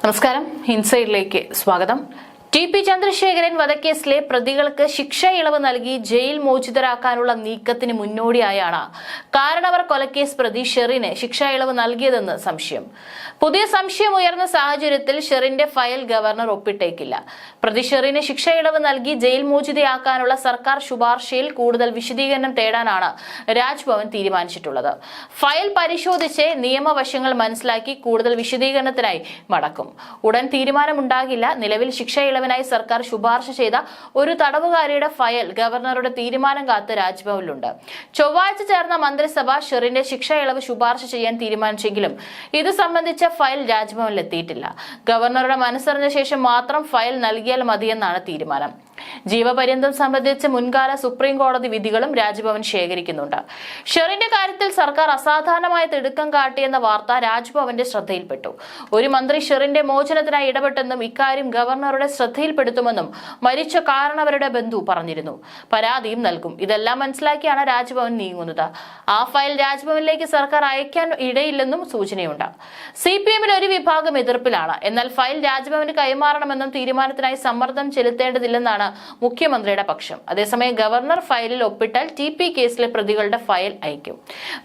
നമസ്കാരം, ഇൻസൈഡിലേക്ക് സ്വാഗതം. ടി.പി. ചന്ദ്രശേഖരൻ വധക്കേസിലെ പ്രതികൾക്ക് ശിക്ഷ ഇളവ് നൽകി ജയിൽ മോചിതരാക്കാനുള്ള നീക്കത്തിന് മുന്നോടിയായാണ് കാരണവർ കൊലക്കേസ് പ്രതി ഷെറിന് ശിക്ഷാ ഇളവ് നൽകിയതെന്ന് സംശയം. പുതിയ സംശയം ഉയർന്ന സാഹചര്യത്തിൽ ഷെറിന്റെ ഫയൽ ഗവർണർ ഒപ്പിട്ടേക്കില്ല. പ്രതി ഷെറിന് ശിക്ഷ ഇളവ് നൽകി ജയിൽ മോചിതയാക്കാനുള്ള സർക്കാർ ശുപാർശയിൽ കൂടുതൽ വിശദീകരണം തേടാനാണ് രാജ്ഭവൻ തീരുമാനിച്ചിട്ടുള്ളത്. ഫയൽ പരിശോധിച്ച് നിയമവശങ്ങൾ മനസ്സിലാക്കി കൂടുതൽ വിശദീകരണത്തിനായി മടക്കും. ഉടൻ തീരുമാനമുണ്ടാകില്ല. നിലവിൽ ശിക്ഷ ഇളവിനായി സർക്കാർ ശുപാർശ ചെയ്ത ഒരു തടവുകാരിയുടെ ഫയൽ ഗവർണറുടെ തീരുമാനം കാത്ത് രാജ്ഭവനിലുണ്ട്. ചൊവ്വാഴ്ച ചേർന്ന മന്ത്രിസഭ ഷെറിന്റെ ശിക്ഷ ഇളവ് ശുപാർശ ചെയ്യാൻ തീരുമാനിച്ചെങ്കിലും ഇത് സംബന്ധിച്ച ഫയൽ രാജ്ഭവനിലെത്തിയിട്ടില്ല. ഗവർണറുടെ മനസ്സറിഞ്ഞ ശേഷം മാത്രം ഫയൽ നൽകിയാൽ മതിയെന്നാണ് തീരുമാനം. ജീവപര്യന്തം സംബന്ധിച്ച് മുൻകാല സുപ്രീം കോടതി വിധികളും രാജ്ഭവൻ ശേഖരിക്കുന്നുണ്ട്. ഷെറിന്റെ കാര്യത്തിൽ സർക്കാർ അസാധാരണമായ തിടുക്കം കാട്ടിയെന്ന വാർത്ത രാജ്ഭവന്റെ ശ്രദ്ധയിൽപ്പെട്ടു. ഒരു മന്ത്രി ഷെറിന്റെ മോചനത്തിനായി ഇടപെട്ടെന്നും ഇക്കാര്യം ഗവർണറുടെ ശ്രദ്ധയിൽപ്പെടുത്തുമെന്നും മരിച്ച കാരണവരുടെ ബന്ധു പറഞ്ഞിരുന്നു. പരാതിയും നൽകും. ഇതെല്ലാം മനസ്സിലാക്കിയാണ് രാജ്ഭവൻ നീങ്ങുന്നത്. ആ ഫയൽ രാജ്ഭവനിലേക്ക് സർക്കാർ അയക്കാൻ ഇടയില്ലെന്നും സൂചനയുണ്ട്. CPM-ൽ ഒരു വിഭാഗം എതിർപ്പിലാണ്. എന്നാൽ ഫയൽ രാജ്ഭവന് കൈമാറണമെന്നും തീരുമാനത്തിനായി സമ്മർദ്ദം ചെലുത്തേണ്ടതില്ലെന്നാണ് മുഖ്യമന്ത്രിയുടെ പക്ഷം. അതേസമയം ഗവർണർ ഫയലിൽ ഒപ്പിട്ടാൽ TP കേസിലെ പ്രതികളുടെ ഫയൽ അയക്കും.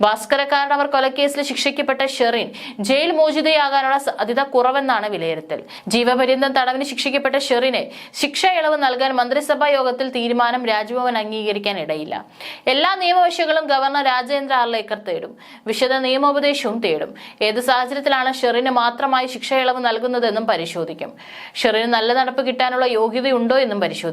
ഭാസ്കരക്കാരനവർ കൊലക്കേസിൽ ശിക്ഷിക്കപ്പെട്ട ഷെറിൻ ജയിൽ മോചിതയാകാനുള്ള സാധ്യത കുറവെന്നാണ് വിലയിരുത്തൽ. ജീവപര്യന്തം തടവിന് ശിക്ഷിക്കപ്പെട്ട ഷെറിന് ശിക്ഷ ഇളവ് നൽകാൻ മന്ത്രിസഭാ യോഗത്തിൽ തീരുമാനം രാജ്ഭവൻ അംഗീകരിക്കാൻ ഇടയില്ല. എല്ലാ നിയമവശങ്ങളും ഗവർണർ രാജേന്ദ്ര ആർലേക്കർ തേടും. വിശദ നിയമോപദേശവും തേടും. ഏത് സാഹചര്യത്തിലാണ് ഷെറിന് മാത്രമായി ശിക്ഷ ഇളവ് നൽകുന്നതെന്നും പരിശോധിക്കും. ഷെറിന് നല്ല നടപ്പ് കിട്ടാനുള്ള യോഗ്യതയുണ്ടോ എന്നും പരിശോധിക്കും.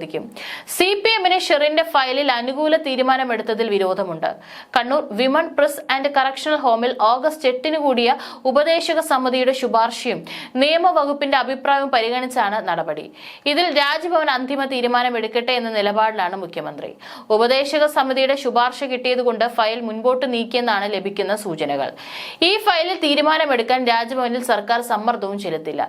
CPM-ന് ഷെറിന്റെ ഫയലിൽ അനുകൂല തീരുമാനമെടുത്തതിൽ വിരോധമുണ്ട്. Kannur women prison and correctional ഹോമിൽ ഓഗസ്റ്റ് 8-ന് കൂടിയ ഉപദേശക സമിതിയുടെ ശുപാർശയും നിയമവകുപ്പിന്റെ അഭിപ്രായവും പരിഗണിച്ചാണ് നടപടി. ഇതിൽ രാജ്ഭവൻ അന്തിമ തീരുമാനമെടുക്കട്ടെ എന്ന നിലപാടിലാണ് മുഖ്യമന്ത്രി. ഉപദേശക സമിതിയുടെ ശുപാർശ കിട്ടിയതുകൊണ്ട് ഫയൽ മുൻപോട്ട് നീക്കിയെന്നാണ് ലഭിക്കുന്ന സൂചനകൾ. ഈ ഫയലിൽ തീരുമാനമെടുക്കാൻ രാജ്ഭവനിൽ സർക്കാർ സമ്മർദ്ദവും ചെലുത്തില്ല.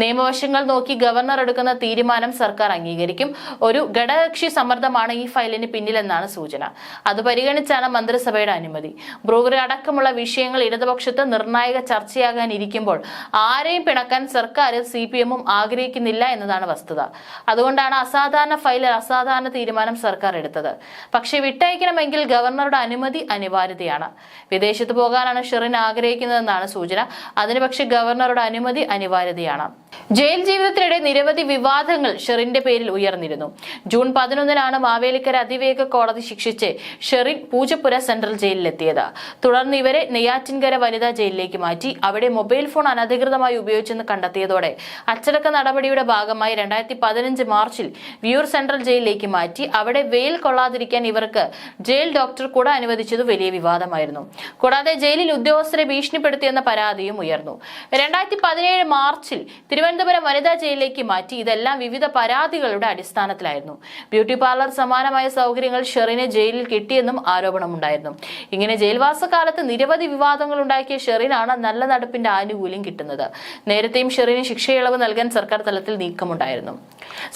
നിയമവശങ്ങൾ നോക്കി ഗവർണർ എടുക്കുന്ന തീരുമാനം സർക്കാർ അംഗീകരിക്കും. ഒരു ഘടകകക്ഷി സമ്മർദ്ദമാണ് ഈ ഫയലിന് പിന്നിലെന്നാണ് സൂചന. അത് പരിഗണിച്ചാണ് മന്ത്രിസഭയുടെ അനുമതി. ബ്രൂവറി അടക്കമുള്ള വിഷയങ്ങൾ ഇടതുപക്ഷത്ത് നിർണായക ചർച്ചയാകാനിരിക്കുമ്പോൾ ആരെയും പിണക്കാൻ സർക്കാർ CPM-ഉം ആഗ്രഹിക്കുന്നില്ല എന്നതാണ് വസ്തുത. അതുകൊണ്ടാണ് അസാധാരണ ഫയലിൽ അസാധാരണ തീരുമാനം സർക്കാർ എടുത്തത്. പക്ഷേ വിട്ടയക്കണമെങ്കിൽ ഗവർണറുടെ അനുമതി അനിവാര്യതയാണ്. വിദേശത്ത് പോകാനാണ് ഷെറിൻ ആഗ്രഹിക്കുന്നതെന്നാണ് സൂചന. അതിന് പക്ഷേ ഗവർണറുടെ അനുമതി അനിവാര്യതയാണ്. ജയിൽ ജീവിതത്തിനിടെ നിരവധി വിവാദങ്ങൾ ഷെറിന്റെ പേരിൽ ഉയർന്നിരുന്നു. ജൂൺ 11-നാണ് മാവേലിക്കര അതിവേഗ കോടതി ശിക്ഷിച്ച് ഷെറിൻ പൂജപ്പുര സെൻട്രൽ ജയിലിലെത്തിയത്. തുടർന്ന് ഇവരെ നെയ്യാറ്റിൻകര വനിതാ ജയിലിലേക്ക് മാറ്റി. അവിടെ മൊബൈൽ ഫോൺ അനധികൃതമായി ഉപയോഗിച്ചെന്ന് കണ്ടെത്തിയതോടെ അച്ചടക്ക നടപടിയുടെ ഭാഗമായി 2015 മാർച്ചിൽ വിയൂർ സെൻട്രൽ ജയിലിലേക്ക് മാറ്റി. അവിടെ വെയിൽ കൊള്ളാതിരിക്കാൻ ഇവർക്ക് ജയിൽ ഡോക്ടർ കുട അനുവദിച്ചത് വലിയ വിവാദമായിരുന്നു. കൂടാതെ ജയിലിൽ ഉദ്യോഗസ്ഥരെ ഭീഷണിപ്പെടുത്തിയെന്ന പരാതിയും ഉയർന്നു. 2017 മാർച്ചിൽ തിരുവനന്തപുരം വനിതാ ജയിലിലേക്ക് മാറ്റി. ഇതെല്ലാം വിവിധ പരാതികളുടെ അടിസ്ഥാനത്തിലായിരുന്നു. ബ്യൂട്ടി പാർലർ സമാനമായ സൗകര്യങ്ങൾ ഷെറിന് ജയിലിൽ കിട്ടിയെന്നും ആരോപണമുണ്ടായിരുന്നു. ഇങ്ങനെ ജയിൽവാസകാലത്ത് നിരവധി വിവാദങ്ങൾ ഉണ്ടാക്കിയ ഷെറിനാണ് നല്ല നടപ്പിന്റെ ആനുകൂല്യം കിട്ടുന്നത്. നേരത്തെയും ഷെറിന് ശിക്ഷയിളവ് നൽകാൻ സർക്കാർ തലത്തിൽ നീക്കമുണ്ടായിരുന്നു.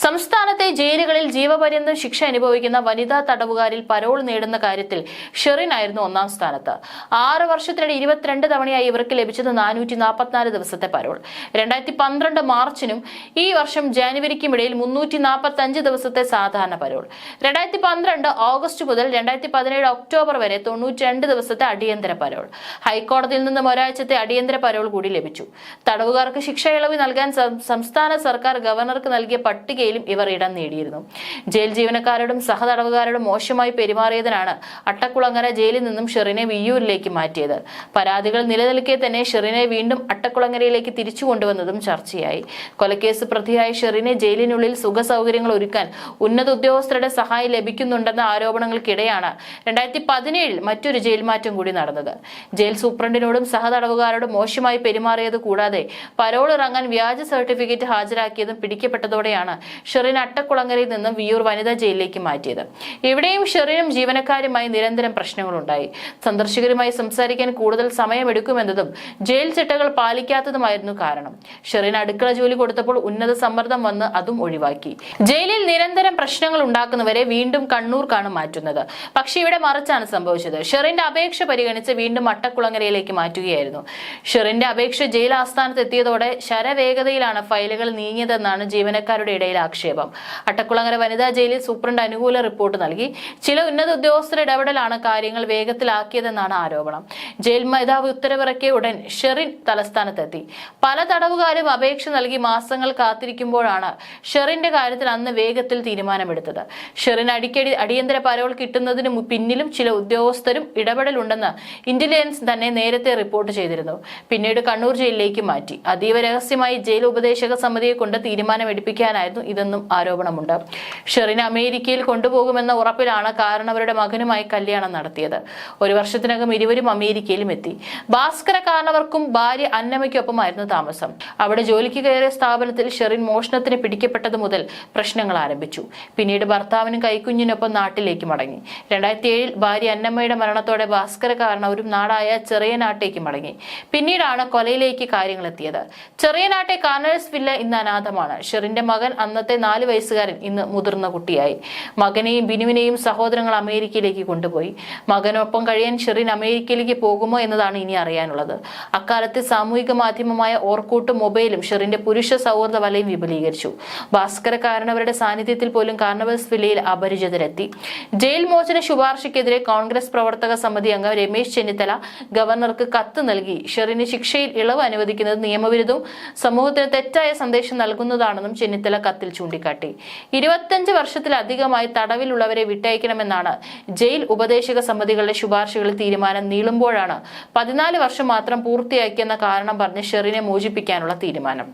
സംസ്ഥാനത്തെ ജയിലുകളിൽ ജീവപര്യന്തം ശിക്ഷ അനുഭവിക്കുന്ന വനിതാ തടവുകാരിൽ പരോൾ നേടുന്ന കാര്യത്തിൽ ഷെറിൻ ആയിരുന്നു ഒന്നാം സ്ഥാനത്ത്. 6 വർഷത്തിനിടെ 22 തവണയായി ഇവർക്ക് ലഭിച്ചത് 444 ദിവസത്തെ പരോൾ. 2012 മാർച്ചിനും ഈ വർഷം ജനുവരിക്കും ഇടയിൽ 345 ദിവസത്തെ സാധാരണ പരോൾ. 2012 ഓഗസ്റ്റ് മുതൽ 2017 ഒക്ടോബർ വരെ 92 ദിവസത്തെ അടിയന്തര പരോൾ. ഹൈക്കോടതിയിൽ നിന്നും ഒരാഴ്ചത്തെ അടിയന്തര പരോൾ കൂടി ലഭിച്ചു. തടവുകാർക്ക് ശിക്ഷ ഇളവ് നൽകാൻ സംസ്ഥാന സർക്കാർ ഗവർണർക്ക് നൽകിയ പട്ടികയിലും ഇവർ ഇടം നേടിയിരുന്നു. ജയിൽ ജീവനക്കാരോടും സഹതടവുകാരോടും മോശമായി പെരുമാറിയതിനാണ് അട്ടക്കുളങ്ങര ജയിലിൽ നിന്നും ഷെറിനെ വിയ്യൂരിലേക്ക് മാറ്റിയത്. പരാതികൾ നിലനിൽക്കെ തന്നെ ഷെറിനെ വീണ്ടും അട്ടക്കുളങ്ങരയിലേക്ക് തിരിച്ചു കൊണ്ടുവന്നതും ചർച്ചയായി. കൊലക്കേസ് പ്രതിയായ ഷെറിനെ ജയിലിനുള്ളിൽ സുഖ സൗകര്യങ്ങൾ ഒരുക്കാൻ ഉന്നത ഉദ്യോഗസ്ഥരുടെ സഹായം ലഭിക്കുന്നുണ്ടെന്ന ആരോപണങ്ങൾക്കിടെയാണ് 2017 മറ്റൊരു ജയിൽ മാറ്റം കൂടി നടന്നത്. ജയിൽ സൂപ്രണ്ടിനോടും സഹതടവുകാരോടും മോശമായി പെരുമാറിയത് കൂടാതെ പരോൾ ഇറങ്ങാൻ വ്യാജ സർട്ടിഫിക്കറ്റ് ഹാജരാക്കിയതും പിടിക്കപ്പെട്ടതോടെയാണ് ഷെറിൻ അട്ടക്കുളങ്ങരയിൽ നിന്ന് വിയൂർ വനിതാ ജയിലിലേക്ക് മാറ്റിയത്. ഇവിടെയും ഷെറിനും ജീവനക്കാരുമായി നിരന്തരം പ്രശ്നങ്ങളുണ്ടായി. സന്ദർശകരുമായി സംസാരിക്കാൻ കൂടുതൽ സമയമെടുക്കുമെന്നതും ജയിൽ ചിട്ടകൾ പാലിക്കാത്തതുമായിരുന്നു കാരണം. ഷെറിൻ അടുക്കള ജോലി കൊടുത്തപ്പോൾ ഉന്നത സമ്മർദ്ദം വന്ന് അതും ഒഴിവാക്കി. ജയിലിൽ നിരന്തരം പ്രശ്നങ്ങൾ ഉണ്ടാക്കുന്നവരെ വീണ്ടും കണ്ണൂർക്കാണ് മാറ്റുന്നത്. പക്ഷെ ഇവിടെ മറിച്ചാണ് സംഭവിച്ചത്. ഷെറിന്റെ അപേക്ഷ പരിഗണിച്ച് വീണ്ടും അട്ടക്കുളങ്ങരയിലേക്ക് മാറ്റുകയായിരുന്നു. ഷെറിന്റെ അപേക്ഷ ജയിൽ ആസ്ഥാനത്ത് എത്തിയതോടെ ശരവേഗതയിലാണ് ഫയലുകൾ നീങ്ങിയതെന്നാണ് ജീവനക്കാരുടെ ഇടയിൽ ആക്ഷേപം. അട്ടക്കുളങ്ങര വനിതാ ജയിലിൽ സൂപ്രണ്ട് അനുകൂല റിപ്പോർട്ട് നൽകി. ചില ഉന്നത ഉദ്യോഗസ്ഥരുടെ ഇടപെടലാണ് കാര്യങ്ങൾ വേഗത്തിലാക്കിയതെന്നാണ് ആരോപണം. ജയിൽ മേധാവി ഉത്തരവിറക്കിയ ഉടൻ ഷെറിൻ തലസ്ഥാനത്തെത്തി. പല തടവുകാരും അപേക്ഷ നൽകി മാസങ്ങൾ കാത്തിരിക്കുമ്പോഴാണ് ഷെറിന്റെ കാര്യത്തിൽ അന്ന് വേഗത്തിൽ തീരുമാനമെടുത്തത്. ഷെറിൻ അടിയന്തര പരോൾ കിട്ടുന്നതിന് പിന്നിലും ചില ഉദ്യോഗസ്ഥരും ഇടപെടലുണ്ടെന്ന് ഇന്റലിജൻസ് തന്നെ നേരത്തെ റിപ്പോർട്ട് ചെയ്തിരുന്നു. പിന്നീട് കണ്ണൂർ ജയിലിലേക്ക് മാറ്റി. അതീവ രഹസ്യമായി ജയിൽ ഉപദേശക സമിതിയെ കൊണ്ട് തീരുമാനമെടുപ്പിക്കാനായിരുന്നു ഇതെന്നും ആരോപണമുണ്ട്. ഷെറിൻ അമേരിക്കയിൽ കൊണ്ടുപോകുമെന്ന ഉറപ്പിലാണ് കാരണവരുടെ മകനുമായി കല്യാണം നടത്തിയത്. ഒരു വർഷത്തിനകം ഇരുവരും അമേരിക്കയിലും എത്തി. ഭാസ്കര കാരണവർക്കും ഭാര്യ അന്നമ്മയ്ക്കൊപ്പമായിരുന്നു താമസം. അവിടെ ജോലിക്ക് കയറിയ സ്ഥാപനത്തിൽ ഷെറിൻ മോഷണത്തിന് പിടിക്കപ്പെട്ടത് മുതൽ പ്രശ്നങ്ങൾ ആരംഭിച്ചു. പിന്നീട് ഭർത്താവിനും കൈക്കുഞ്ഞിനൊപ്പം നാട്ടിലേക്ക് മടങ്ങി. 2007 ഭാര്യ അന്നമ്മയുടെ മരണത്തോടെ ഭാസ്കര കാരണവരും നാടായ ചെറിയനാട്ടേക്ക് മടങ്ങി. പിന്നീടാണ് കൊലയിലേക്ക് കാര്യങ്ങൾ എത്തിയത്. ചെറിയനാട്ടെ കാർണേഴ്സ് വില്ല ഇന്ന് അനാഥമാണ്. ഷെറിന്റെ മകൻ അന്നത്തെ 4 വയസ്സുകാരൻ ഇന്ന് മുതിർന്ന കുട്ടിയായി. മകനെയും ബിനുവിനെയും സഹോദരങ്ങൾ അമേരിക്കയിലേക്ക് കൊണ്ടുപോയി. മകനൊപ്പം കഴിയാൻ ഷെറിൻ അമേരിക്കയിലേക്ക് പോകുമോ എന്നതാണ് ഇനി അറിയാനുള്ളത്. അക്കാലത്ത് സാമൂഹിക മാധ്യമമായ ഓർക്കൂട്ടും മൊബൈലും ഷെറിന്റെ പുരുഷ സൗഹൃദ വലയം വിപുലീകരിച്ചു. ഭാസ്കര കാരണവരുടെ സാന്നിധ്യത്തിൽ പോലും കാർണവൽസ് വില്ലയിൽ അപരിചിതരെത്തി. ജയിൽ മോചന ശുപാർശയ്ക്കെതിരെ കോൺഗ്രസ് പ്രവർത്തക സമിതി അംഗം രമേശ് ചെന്നിത്തല ഗവർണർക്ക് കത്ത് നൽകി. ഷെറിന് ശിക്ഷയിൽ ഇളവ് അനുവദിക്കുന്നത് നിയമവിരുദ്ധവും സമൂഹത്തിന് തെറ്റായ സന്ദേശം നൽകുന്നതാണെന്നും ചെന്നിത്തല കത്തിൽ ചൂണ്ടിക്കാട്ടി. 25 വർഷത്തിലധികമായി തടവിലുള്ളവരെ വിട്ടയക്കണമെന്നാണ് ജയിൽ ഉപദേശക സമിതികളുടെ ശുപാർശകളിൽ തീരുമാനം നീളുമ്പോഴാണ് 14 വർഷം മാത്രം പൂർത്തിയാക്കിയെന്ന കാരണം പറഞ്ഞ് ഷെറിനെ മോചിപ്പിക്കാനുള്ള തീരുമാനം.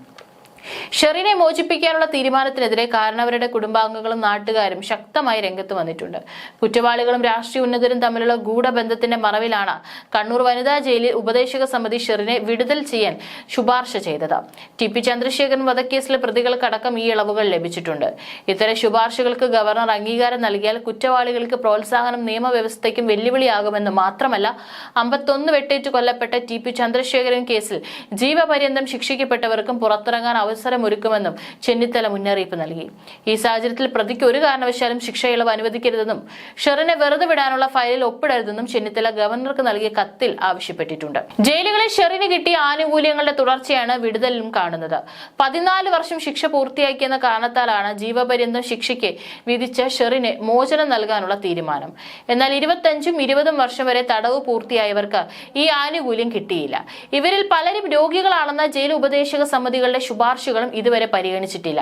ഷെറിനെ മോചിപ്പിക്കാനുള്ള തീരുമാനത്തിനെതിരെ കാരണവരുടെ കുടുംബാംഗങ്ങളും നാട്ടുകാരും ശക്തമായി രംഗത്ത് വന്നിട്ടുണ്ട്. കുറ്റവാളികളും രാഷ്ട്രീയ ഉന്നതരും തമ്മിലുള്ള ഗൂഢബന്ധത്തിന്റെ മറവിലാണ് കണ്ണൂർ വനിതാ ജയിലിൽ ഉപദേശക സമിതി ഷെറിനെ വിടുതൽ ചെയ്യാൻ ശുപാർശ ചെയ്തത്. TP ചന്ദ്രശേഖരൻ വധക്കേസിലെ പ്രതികൾക്കടക്കം ഈ ഇളവുകൾ ലഭിച്ചിട്ടുണ്ട്. ഇത്തരം ശുപാർശകൾക്ക് ഗവർണർ അംഗീകാരം നൽകിയാൽ കുറ്റവാളികൾക്ക് പ്രോത്സാഹനം നിയമവ്യവസ്ഥയ്ക്കും വെല്ലുവിളിയാകുമെന്ന് മാത്രമല്ല 51 വെട്ടേറ്റ് കൊല്ലപ്പെട്ട TP ചന്ദ്രശേഖരൻ കേസിൽ ജീവപര്യന്തം ശിക്ഷിക്കപ്പെട്ടവർക്കും പുറത്തിറങ്ങാൻ അവസരമൊരുക്കുമെന്നും ചെന്നിത്തല മുന്നറിയിപ്പ് നൽകി. ഈ സാഹചര്യത്തിൽ പ്രതിക്ക് ഒരു കാരണവശാലും ശിക്ഷ ഇളവ് അനുവദിക്കരുതെന്നും ഷെറിനെ വെറുതെ വിടാനുള്ള ഫയലിൽ ഒപ്പിടരുതെന്നും ചെന്നിത്തല ഗവർണർക്ക് നൽകിയ കത്തിൽ ആവശ്യപ്പെട്ടിട്ടുണ്ട്. ജയിലുകളിൽ ഷെറിന് കിട്ടിയ ആനുകൂല്യങ്ങളുടെ തുടർച്ചയാണ് വിടുതലിലും കാണുന്നത്. 14 വർഷം ശിക്ഷ പൂർത്തിയാക്കിയെന്ന കാരണത്താലാണ് ജീവപര്യന്തം ശിക്ഷയ്ക്ക് വിധിച്ച ഷെറിന് മോചനം നൽകാനുള്ള തീരുമാനം. എന്നാൽ 25ഉം 20ഉം വർഷം വരെ തടവ് പൂർത്തിയായവർക്ക് ഈ ആനുകൂല്യം കിട്ടിയില്ല. ഇവരിൽ പലരും രോഗികളാണെന്ന ജയിൽ ഉപദേശക സമിതികളുടെ ശുപാർശകളും ഇതുവരെ പരിഗണിച്ചിട്ടില്ല.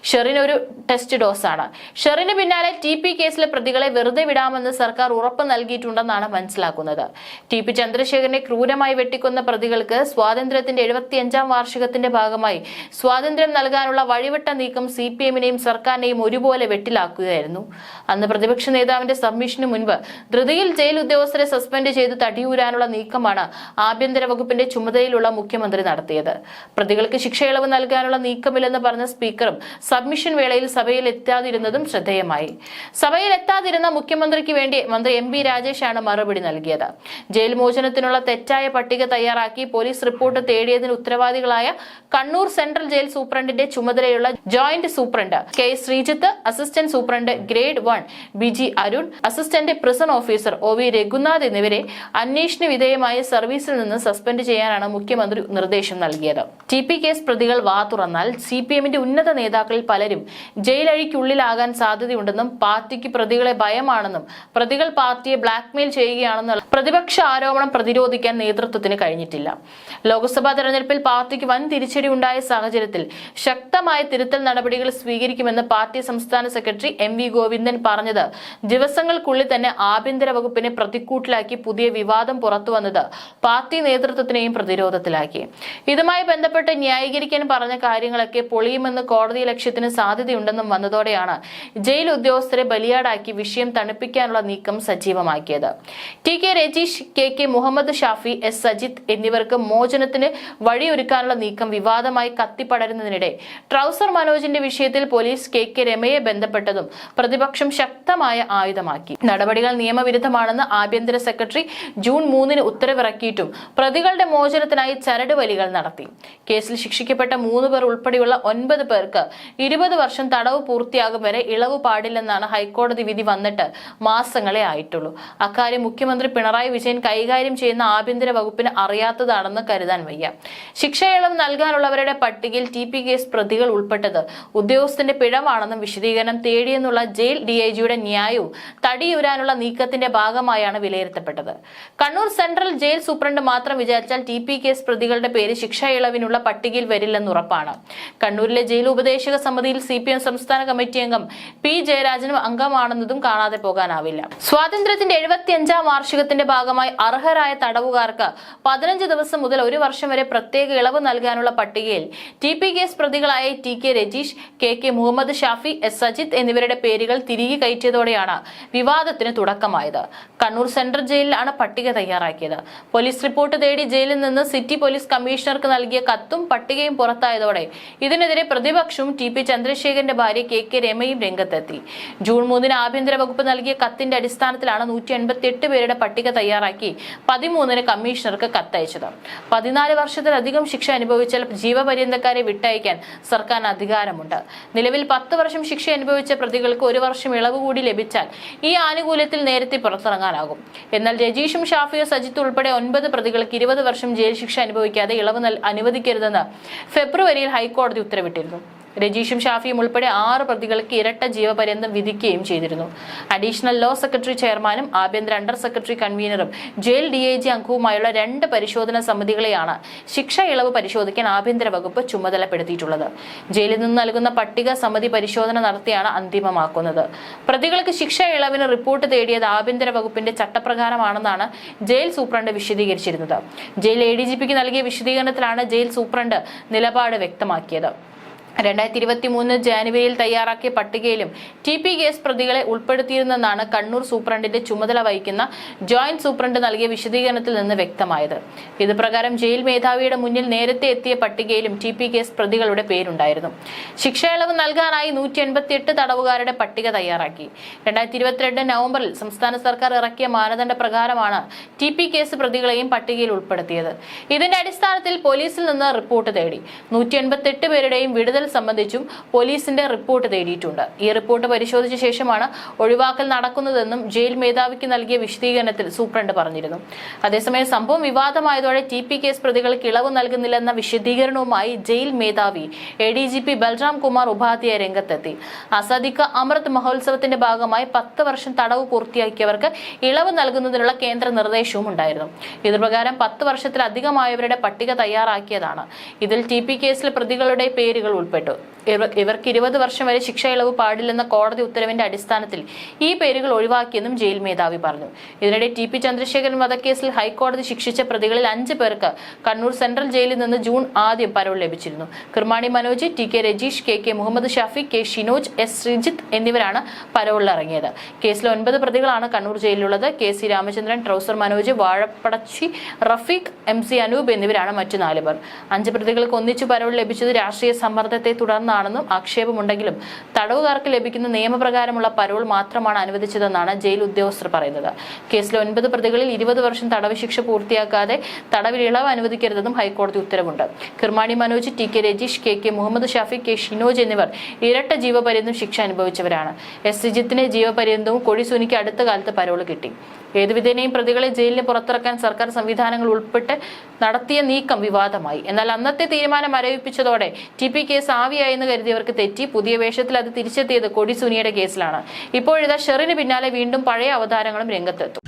ഷെറിൻ ഒരു ടെസ്റ്റ് ഡോസാണ്. ഷെറിന് പിന്നാലെ TP കേസിലെ പ്രതികളെ വെറുതെ വിടാമെന്ന് സർക്കാർ ഉറപ്പ് നൽകിയിട്ടുണ്ടെന്നാണ് മനസ്സിലാക്കുന്നത്. TP ചന്ദ്രശേഖരനെ ക്രൂരമായി വെട്ടിക്കൊന്ന പ്രതികൾക്ക് സ്വാതന്ത്ര്യത്തിന്റെ 75ാം വാർഷികത്തിന്റെ ഭാഗമായി സ്വാതന്ത്ര്യം നൽകാനുള്ള വഴിവിട്ട നീക്കം CPM-നെയും സർക്കാരിനെയും ഒരുപോലെ വെട്ടിലാക്കുകയായിരുന്നു. അന്ന് പ്രതിപക്ഷ നേതാവിന്റെ സബ്മിഷന് മുൻപ് ധൃതിയിൽ ജയിൽ ഉദ്യോഗസ്ഥരെ സസ്പെൻഡ് ചെയ്ത് തടിയൂരാനുള്ള നീക്കമാണ് ആഭ്യന്തര വകുപ്പിന്റെ ചുമതലയിലുള്ള മുഖ്യമന്ത്രി നടത്തിയത്. പ്രതികൾക്ക് ശിക്ഷയിളവ് നൽകാനുള്ള നീക്കമില്ലെന്ന് പറഞ്ഞ സ്പീക്കറും സബ്മിഷൻ വേളയിൽ സഭയിൽ എത്താതിരുന്നതും ശ്രദ്ധേയമായി. സഭയിൽ എത്താതിരുന്ന മുഖ്യമന്ത്രിക്ക് വേണ്ടി മന്ത്രി MB രാജേഷാണ് മറുപടി നൽകിയത്. ജയിൽ മോചനത്തിനുള്ള തെറ്റായ പട്ടിക തയ്യാറാക്കി പോലീസ് റിപ്പോർട്ട് തേടിയതിന് ഉത്തരവാദികളായ കണ്ണൂർ സെൻട്രൽ ജയിൽ സൂപ്രണ്ടിന്റെ ചുമതലയുള്ള joint superintendent K Sreejith, assistant superintendent grade 1 BG Arun, assistant prison officer OV Raghunath എന്നിവരെ അന്വേഷണ വിധേയമായ സർവീസിൽ നിന്ന് സസ്പെൻഡ് ചെയ്യാനാണ് മുഖ്യമന്ത്രി നിർദ്ദേശം നൽകിയത്. TP കേസ് പ്രതികൾ തുറന്നാൽ CPM-ന്റെ ഉന്നത നേതാക്കളിൽ പലരും ജയിലഴിക്കുള്ളിലാകാൻ സാധ്യതയുണ്ടെന്നും പാർട്ടിക്ക് പ്രതികളെ ഭയമാണെന്നും പ്രതികൾ പാർട്ടിയെ ബ്ലാക്ക്മെയിൽ ചെയ്യുകയാണെന്നുള്ള പ്രതിപക്ഷ ആരോപണം പ്രതിരോധിക്കാൻ നേതൃത്വത്തിന് കഴിഞ്ഞിട്ടില്ല. ലോക്സഭാ തെരഞ്ഞെടുപ്പിൽ പാർട്ടിക്ക് വൻ തിരിച്ചടി ഉണ്ടായ സാഹചര്യത്തിൽ ശക്തമായ തിരുത്തൽ നടപടികൾ സ്വീകരിക്കുമെന്ന് പാർട്ടി സംസ്ഥാന സെക്രട്ടറി MV ഗോവിന്ദൻ പറഞ്ഞത് ദിവസങ്ങൾക്കുള്ളിൽ തന്നെ ആഭ്യന്തര വകുപ്പിനെ പ്രതിക്കൂട്ടിലാക്കി പുതിയ വിവാദം പുറത്തുവന്നത് പാർട്ടി നേതൃത്വത്തിനെയും പ്രതിരോധത്തിലാക്കി. ഇതുമായി ബന്ധപ്പെട്ട് ന്യായീകരിക്കാൻ പറഞ്ഞ കാര്യം കാര്യങ്ങളൊക്കെ പൊളിയുമെന്ന് കോടതി ലക്ഷ്യത്തിന് സാധ്യതയുണ്ടെന്നും വന്നതോടെയാണ് ജയിൽ ഉദ്യോഗസ്ഥരെ ബലിയാടാക്കി വിഷയം തണുപ്പിക്കാനുള്ള നീക്കം സജീവമാക്കിയത്. T K Rajeesh, K Muhammad Shafi, S Sajith എന്നിവർക്ക് മോചനത്തിന് വഴിയൊരുക്കാനുള്ള നീക്കം വിവാദമായി കത്തിപ്പടരുന്നതിനിടെ ട്രൗസർ മനോജിന്റെ വിഷയത്തിൽ പോലീസ് കെ രമയെ ബന്ധപ്പെട്ടതും പ്രതിപക്ഷം ശക്തമായ ആയുധമാക്കി. നടപടികൾ നിയമവിരുദ്ധമാണെന്ന് ആഭ്യന്തര സെക്രട്ടറി ജൂൺ 3 ഉത്തരവിറക്കിയിട്ടും പ്രതികളുടെ മോചനത്തിനായി ചരട് വലികൾ നടത്തി. കേസിൽ ശിക്ഷിക്കപ്പെട്ട 3 പേർ ഉൾപ്പെടെയുള്ള 9 പേർക്ക് 20 വർഷം തടവ് പൂർത്തിയാകും വരെ ഇളവ് പാടില്ലെന്നാണ് ഹൈക്കോടതി വിധി വന്നിട്ട് മാസങ്ങളെ ആയിട്ടുള്ളൂ. അക്കാര്യം മുഖ്യമന്ത്രി പിണറായി വിജയൻ കൈകാര്യം ചെയ്യുന്ന ആഭ്യന്തര വകുപ്പിന് അറിയാത്തതാണെന്ന് കരുതാൻ വയ്യ. ശിക്ഷ ഇളവ് നൽകാനുള്ളവരുടെ പട്ടികയിൽ TP കേസ് പ്രതികൾ ഉൾപ്പെട്ടത് ഉദ്യോഗസ്ഥന്റെ പിഴവാണെന്നും വിശദീകരണം തേടിയെന്നുള്ള ജയിൽ DIGയുടെ ന്യായവും തടിയുരാനുള്ള നീക്കത്തിന്റെ ഭാഗമായാണ് വിലയിരുത്തപ്പെട്ടത്. കണ്ണൂർ സെൻട്രൽ ജയിൽ സൂപ്രണ്ട് മാത്രം വിചാരിച്ചാൽ TP കേസ് പ്രതികളുടെ പേര് ശിക്ഷാ ഇളവിനുള്ള പട്ടികയിൽ വരില്ലെന്ന് ഉറപ്പാണ്. കണ്ണൂരിലെ ജയിൽ ഉപദേശക സമിതിയിൽ CPM സംസ്ഥാന കമ്മിറ്റി അംഗം P ജയരാജനും അംഗമാണെന്നതും കാണാതെ പോകാനാവില്ല. സ്വാതന്ത്ര്യത്തിന്റെ 75ാം വാർഷികത്തിന്റെ ഭാഗമായി അർഹരായ തടവുകാർക്ക് 15 ദിവസം മുതൽ 1 വർഷം വരെ പ്രത്യേക ഇളവ് നൽകാനുള്ള പട്ടികയിൽ TP കേസ് പ്രതികളായ TK Rajeesh, K Muhammad Shafi, S Sajith എന്നിവരുടെ പേരുകൾ തിരികെ കയറ്റിയതോടെയാണ് വിവാദത്തിന് തുടക്കമായത്. കണ്ണൂർ സെൻട്രൽ ജയിലിലാണ് പട്ടിക തയ്യാറാക്കിയത്. പോലീസ് റിപ്പോർട്ട് തേടി ജയിലിൽ നിന്ന് സിറ്റി പോലീസ് കമ്മീഷണർക്ക് നൽകിയ കത്തും പട്ടികയും പുറത്തായതോടെ ഇതിനെതിരെ പ്രതിപക്ഷവും TP ചന്ദ്രശേഖരന്റെ ഭാര്യ കെ രമയും രംഗത്തെത്തി. ജൂൺ 3 ആഭ്യന്തര വകുപ്പ് നൽകിയ കത്തിന്റെ അടിസ്ഥാനത്തിലാണ് 188 പേരുടെ പട്ടിക തയ്യാറാക്കി 13 കമ്മീഷണർക്ക് കത്തയച്ചത്. 14 വർഷത്തിലധികം ശിക്ഷ അനുഭവിച്ചാൽ ജീവപര്യന്തക്കാരെ വിട്ടയക്കാൻ സർക്കാരിന് അധികാരമുണ്ട്. നിലവിൽ 10 വർഷം ശിക്ഷ അനുഭവിച്ച പ്രതികൾക്ക് 1 വർഷം ഇളവ് കൂടി ലഭിച്ചാൽ ഈ ആനുകൂല്യത്തിൽ നേരത്തെ പുറത്തിറങ്ങാനാകും. എന്നാൽ രജീഷും ഷാഫിയോ സജിത്ത് ഉൾപ്പെടെ 9 പ്രതികൾക്ക് 20 വർഷം ജയിൽ ശിക്ഷ അനുഭവിക്കാതെ ഇളവ് അനുവദിക്കരുതെന്ന് ഫെബ്രുവരിയിൽ ഹൈക്കോടതി ഉത്തരവിട്ടിരുന്നു. രജീഷും ഷാഫിയും ഉൾപ്പെടെ 6 പ്രതികൾക്ക് ഇരട്ട ജീവപര്യന്തം വിധിക്കുകയും ചെയ്തിരുന്നു. അഡീഷണൽ ലോ സെക്രട്ടറി ചെയർമാനും ആഭ്യന്തര അണ്ടർ സെക്രട്ടറി കൺവീനറും ജയിൽ DIG അംഗവുമായുള്ള 2 പരിശോധനാ സമിതികളെയാണ് ശിക്ഷ ഇളവ് പരിശോധിക്കാൻ ആഭ്യന്തര വകുപ്പ് ചുമതലപ്പെടുത്തിയിട്ടുള്ളത്. ജയിലിൽ നിന്ന് നൽകുന്ന പട്ടിക സമിതി പരിശോധന നടത്തിയാണ് അന്തിമമാക്കുന്നത്. പ്രതികൾക്ക് ശിക്ഷ ഇളവിന് റിപ്പോർട്ട് തേടിയത് ആഭ്യന്തര വകുപ്പിന്റെ ചട്ടപ്രകാരമാണെന്നാണ് ജയിൽ സൂപ്രണ്ട് വിശദീകരിച്ചിരുന്നത്. ജയിൽ ADGPക്ക് നൽകിയ വിശദീകരണത്തിലാണ് ജയിൽ സൂപ്രണ്ട് നിലപാട് വ്യക്തമാക്കിയത്. 2023 ജനുവരിയിൽ തയ്യാറാക്കിയ പട്ടികയിലും TP കേസ് പ്രതികളെ ഉൾപ്പെടുത്തിയിരുന്നെന്നാണ് കണ്ണൂർ സൂപ്രണ്ടിന്റെ ചുമതല വഹിക്കുന്ന ജോയിന്റ് സൂപ്രണ്ട് നൽകിയ വിശദീകരണത്തിൽ നിന്ന് വ്യക്തമായത്. ഇത് പ്രകാരം ജയിൽ മേധാവിയുടെ മുന്നിൽ നേരത്തെ എത്തിയ പട്ടികയിലും TP കേസ് പ്രതികളുടെ പേരുണ്ടായിരുന്നു. ശിക്ഷ ഇളവ് നൽകാനായി 188 തടവുകാരുടെ പട്ടിക തയ്യാറാക്കി. 2022 നവംബറിൽ സംസ്ഥാന സർക്കാർ ഇറക്കിയ മാനദണ്ഡ പ്രകാരമാണ് TP കേസ് പ്രതികളെയും പട്ടികയിൽ ഉൾപ്പെടുത്തിയത്. ഇതിന്റെ അടിസ്ഥാനത്തിൽ പോലീസിൽ നിന്ന് റിപ്പോർട്ട് തേടി 188 പേരുടെയും വിടുതൽ സംബന്ധിച്ചും പോലീസിന്റെ റിപ്പോർട്ട് തേടിയിട്ടുണ്ട്. ഈ റിപ്പോർട്ട് പരിശോധിച്ച ശേഷമാണ് ഒഴിവാക്കൽ നടക്കുന്നതെന്നും ജയിൽ മേധാവിക്ക് നൽകിയ വിശദീകരണത്തിൽ സൂപ്രണ്ട് പറഞ്ഞിരുന്നു. അതേസമയം സംഭവം വിവാദമായതോടെ TP കേസ് പ്രതികൾക്ക് ഇളവ് നൽകുന്നില്ലെന്ന വിശദീകരണവുമായി ജയിൽ മേധാവി ADGP ബൽറാം കുമാർ ഉപാധ്യായ രംഗത്തെത്തി. ആസാദി കാ അമൃത് മഹോത്സവത്തിന്റെ ഭാഗമായി 10 വർഷം തടവ് പൂർത്തിയാക്കിയവർക്ക് ഇളവ് നൽകുന്നതിനുള്ള കേന്ദ്ര നിർദ്ദേശവും ഉണ്ടായിരുന്നു. ഇതുപ്രകാരം 10 വർഷത്തിലധികമായവരുടെ പട്ടിക തയ്യാറാക്കിയതാണ്. ഇതിൽ TP കേസിലെ പ്രതികളുടെ പേരുകൾ ഉൾപ്പെട്ടു. ഇവർക്ക് 20 വർഷം വരെ ശിക്ഷ ഇളവ് പാടില്ലെന്ന കോടതി ഉത്തരവിന്റെ അടിസ്ഥാനത്തിൽ ഈ പേരുകൾ ഒഴിവാക്കിയെന്നും ജയിൽ മേധാവി പറഞ്ഞു. ഇതിനിടെ TP ചന്ദ്രശേഖരൻ വധക്കേസിൽ ഹൈക്കോടതി ശിക്ഷിച്ച പ്രതികളിൽ 5 പേർക്ക് കണ്ണൂർ സെൻട്രൽ ജയിലിൽ നിന്ന് ജൂൺ ആദ്യം പരോൾ ലഭിച്ചിരുന്നു. Kirmani Manoj, TK Rajeesh, K Muhammad Shafi, K Shinoj, S Sreejith എന്നിവരാണ് പരോളിൽ ഇറങ്ങിയത്. കേസിൽ 9 പ്രതികളാണ് കണ്ണൂർ ജയിലിലുള്ളത്. KC Ramachandran, trouser Manoj, Vazhapadachi Rafeeq, MC Anoop എന്നിവരാണ് മറ്റു 4 പേർ. 5 പ്രതികൾക്ക് ഒന്നിച്ചു പരോൾ ലഭിച്ചത് രാഷ്ട്രീയ സമ്മർദ്ദത്തെ തുടർന്നാണെന്നും ആക്ഷേപമുണ്ടെങ്കിലും തടവുകാർക്ക് ലഭിക്കുന്ന നിയമപ്രകാരമുള്ള പരോൾ മാത്രമാണ് അനുവദിച്ചതെന്നാണ് ജയിൽ ഉദ്യോഗസ്ഥർ പറയുന്നത്. കേസിലെ 9 പ്രതികളിൽ 20 വർഷം തടവ് ശിക്ഷ പൂർത്തിയാക്കാതെ തടവിൽ ഇളവ് അനുവദിക്കരുതെന്നും ഹൈക്കോടതി ഉത്തരവുണ്ട്. Kirmani Manoj, TK Rajeesh, K Muhammad Shafi, K Shinoj എന്നിവർ ഇരട്ട ജീവപര്യന്തം ശിക്ഷ അനുഭവിച്ചവരാണ്. എസ് ശ്രീജിത്തിന് ജീവപര്യന്തവും കൊടിസുനിക്ക് അടുത്ത കാലത്ത് പരോൾ കിട്ടി. ഏതുവിധേനയും പ്രതികളെ ജയിലിന് പുറത്തിറക്കാൻ സർക്കാർ സംവിധാനങ്ങൾ ഉൾപ്പെട്ട് നടത്തിയ നീക്കം വിവാദമായി. എന്നാൽ അന്നത്തെ തീരുമാനം മരവിപ്പിച്ചതോടെ TP കേസ് ആവിയായെന്ന് കരുതിയവർക്ക് തെറ്റി. പുതിയ വേഷത്തിൽ അത് തിരിച്ചെത്തിയത് കൊടിസുനിയുടെ കേസിലാണ്. ഇപ്പോഴിതാ ഷെറിന് പിന്നാലെ വീണ്ടും പഴയ അവതാരങ്ങളും രംഗത്തെത്തും.